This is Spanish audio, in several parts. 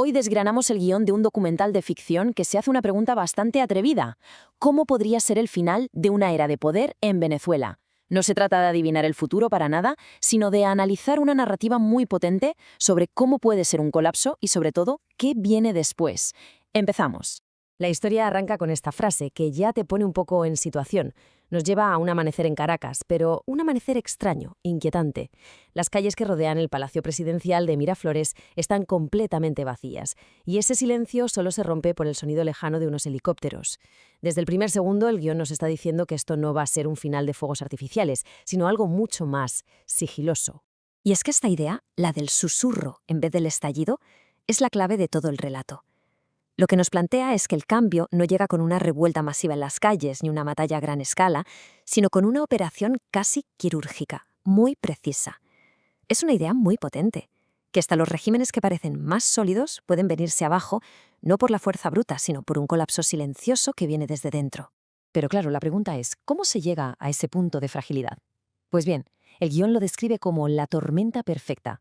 Hoy desgranamos el guión de un documental de ficción que se hace una pregunta bastante atrevida. ¿Cómo podría ser el final de una era de poder en Venezuela? No se trata de adivinar el futuro para nada, sino de analizar una narrativa muy potente sobre cómo puede ser un colapso y, sobre todo, qué viene después. Empezamos. La historia arranca con esta frase que ya te pone un poco en situación. Nos lleva a un amanecer en Caracas, pero un amanecer extraño, inquietante. Las calles que rodean el Palacio Presidencial de Miraflores están completamente vacías, y ese silencio solo se rompe por el sonido lejano de unos helicópteros. Desde el primer segundo, el guión nos está diciendo que esto no va a ser un final de fuegos artificiales, sino algo mucho más sigiloso. Y es que esta idea, la del susurro en vez del estallido, es la clave de todo el relato. Lo que nos plantea es que el cambio no llega con una revuelta masiva en las calles ni una batalla a gran escala, sino con una operación casi quirúrgica, muy precisa. Es una idea muy potente, que hasta los regímenes que parecen más sólidos pueden venirse abajo, no por la fuerza bruta, sino por un colapso silencioso que viene desde dentro. Pero claro, la pregunta es, ¿cómo se llega a ese punto de fragilidad? Pues bien, el guión lo describe como la tormenta perfecta.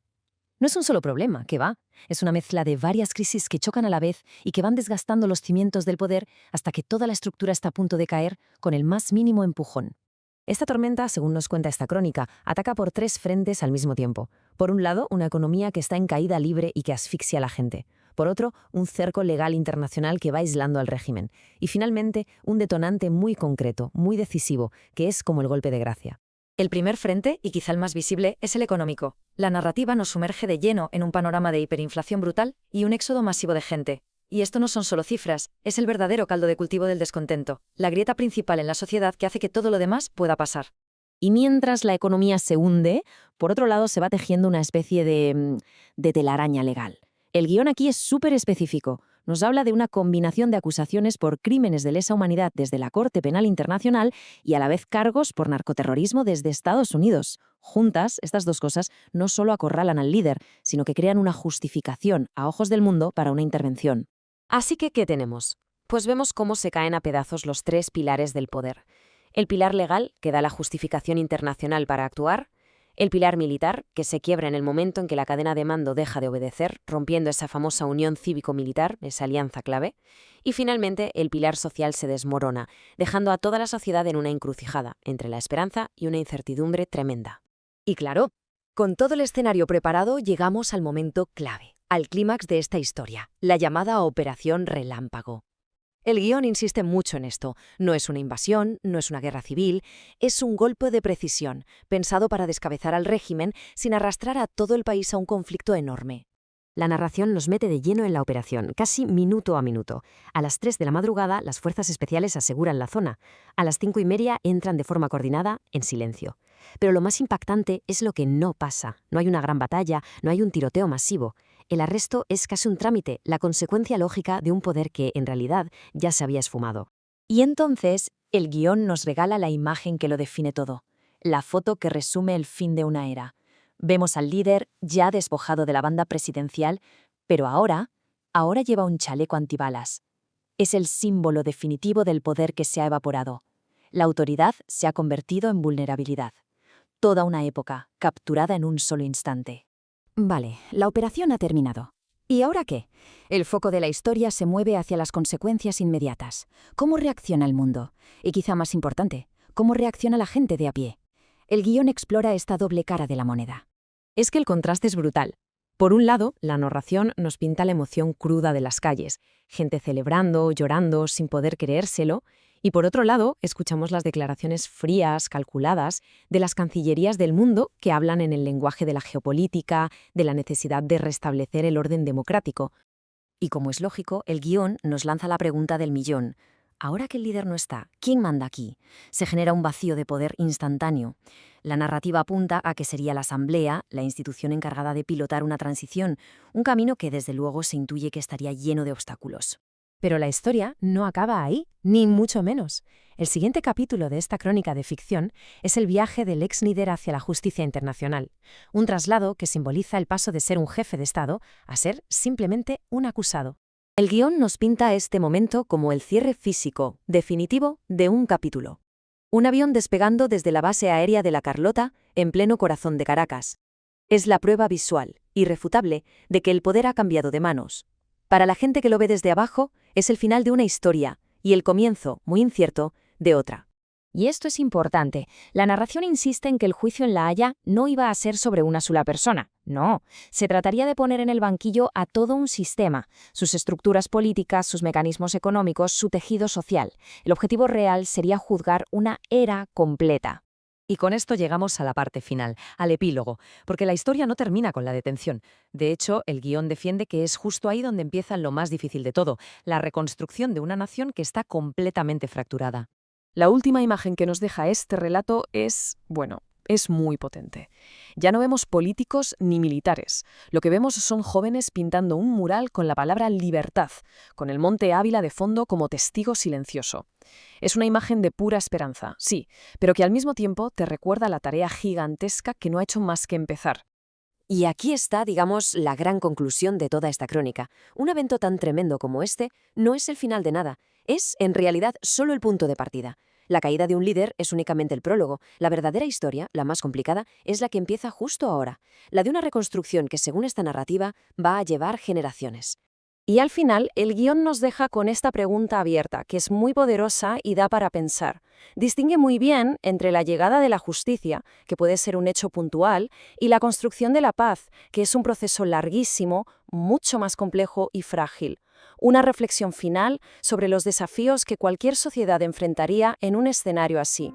No es un solo problema, que va. Es una mezcla de varias crisis que chocan a la vez y que van desgastando los cimientos del poder hasta que toda la estructura está a punto de caer con el más mínimo empujón. Esta tormenta, según nos cuenta esta crónica, ataca por 3 frentes al mismo tiempo. Por un lado, una economía que está en caída libre y que asfixia a la gente. Por otro, un cerco legal internacional que va aislando al régimen. Y finalmente, un detonante muy concreto, muy decisivo, que es como el golpe de gracia. El primer frente, y quizá el más visible, es el económico. La narrativa nos sumerge de lleno en un panorama de hiperinflación brutal y un éxodo masivo de gente. Y esto no son solo cifras, es el verdadero caldo de cultivo del descontento, la grieta principal en la sociedad que hace que todo lo demás pueda pasar. Y mientras la economía se hunde, por otro lado se va tejiendo una especie de telaraña legal. El guión aquí es súper específico. Nos habla de una combinación de acusaciones por crímenes de lesa humanidad desde la Corte Penal Internacional y a la vez cargos por narcoterrorismo desde Estados Unidos. Juntas, estas dos cosas no solo acorralan al líder, sino que crean una justificación a ojos del mundo para una intervención. Así que, ¿qué tenemos? Pues vemos cómo se caen a pedazos los 3 pilares del poder. El pilar legal, que da la justificación internacional para actuar. El pilar militar, que se quiebra en el momento en que la cadena de mando deja de obedecer, rompiendo esa famosa unión cívico-militar, esa alianza clave. Y finalmente, el pilar social se desmorona, dejando a toda la sociedad en una encrucijada, entre la esperanza y una incertidumbre tremenda. Y claro, con todo el escenario preparado, llegamos al momento clave, al clímax de esta historia, la llamada Operación Relámpago. El guión insiste mucho en esto. No es una invasión, no es una guerra civil, es un golpe de precisión, pensado para descabezar al régimen sin arrastrar a todo el país a un conflicto enorme. La narración nos mete de lleno en la operación, casi minuto a minuto. A las 3 de la madrugada, las fuerzas especiales aseguran la zona. A las 5:30 entran de forma coordinada, en silencio. Pero lo más impactante es lo que no pasa. No hay una gran batalla, no hay un tiroteo masivo. El arresto es casi un trámite, la consecuencia lógica de un poder que, en realidad, ya se había esfumado. Y entonces, el guión nos regala la imagen que lo define todo, la foto que resume el fin de una era. Vemos al líder ya despojado de la banda presidencial, pero ahora lleva un chaleco antibalas. Es el símbolo definitivo del poder que se ha evaporado. La autoridad se ha convertido en vulnerabilidad. Toda una época, capturada en un solo instante. Vale, la operación ha terminado. ¿Y ahora qué? El foco de la historia se mueve hacia las consecuencias inmediatas. ¿Cómo reacciona el mundo? Y quizá más importante, ¿cómo reacciona la gente de a pie? El guión explora esta doble cara de la moneda. Es que el contraste es brutal. Por un lado, la narración nos pinta la emoción cruda de las calles, gente celebrando, llorando, sin poder creérselo, y por otro lado, escuchamos las declaraciones frías, calculadas, de las cancillerías del mundo que hablan en el lenguaje de la geopolítica, de la necesidad de restablecer el orden democrático. Y como es lógico, el guión nos lanza la pregunta del millón. Ahora que el líder no está, ¿quién manda aquí? Se genera un vacío de poder instantáneo. La narrativa apunta a que sería la Asamblea, la institución encargada de pilotar una transición, un camino que desde luego se intuye que estaría lleno de obstáculos. Pero la historia no acaba ahí, ni mucho menos. El siguiente capítulo de esta crónica de ficción es el viaje del ex líder hacia la justicia internacional, un traslado que simboliza el paso de ser un jefe de Estado a ser simplemente un acusado. El guión nos pinta este momento como el cierre físico, definitivo, de un capítulo. Un avión despegando desde la base aérea de La Carlota, en pleno corazón de Caracas. Es la prueba visual, irrefutable, de que el poder ha cambiado de manos. Para la gente que lo ve desde abajo, es el final de una historia y el comienzo, muy incierto, de otra. Y esto es importante. La narración insiste en que el juicio en La Haya no iba a ser sobre una sola persona. No, se trataría de poner en el banquillo a todo un sistema, sus estructuras políticas, sus mecanismos económicos, su tejido social. El objetivo real sería juzgar una era completa. Y con esto llegamos a la parte final, al epílogo, porque la historia no termina con la detención. De hecho, el guión defiende que es justo ahí donde empieza lo más difícil de todo, la reconstrucción de una nación que está completamente fracturada. La última imagen que nos deja este relato es, bueno, es muy potente. Ya no vemos políticos ni militares. Lo que vemos son jóvenes pintando un mural con la palabra libertad, con el monte Ávila de fondo como testigo silencioso. Es una imagen de pura esperanza, sí, pero que al mismo tiempo te recuerda la tarea gigantesca que no ha hecho más que empezar. Y aquí está, digamos, la gran conclusión de toda esta crónica. Un evento tan tremendo como este no es el final de nada, es, en realidad, solo el punto de partida. La caída de un líder es únicamente el prólogo. La verdadera historia, la más complicada, es la que empieza justo ahora, la de una reconstrucción que, según esta narrativa, va a llevar generaciones. Y al final, el guión nos deja con esta pregunta abierta, que es muy poderosa y da para pensar. Distingue muy bien entre la llegada de la justicia, que puede ser un hecho puntual, y la construcción de la paz, que es un proceso larguísimo, mucho más complejo y frágil. Una reflexión final sobre los desafíos que cualquier sociedad enfrentaría en un escenario así.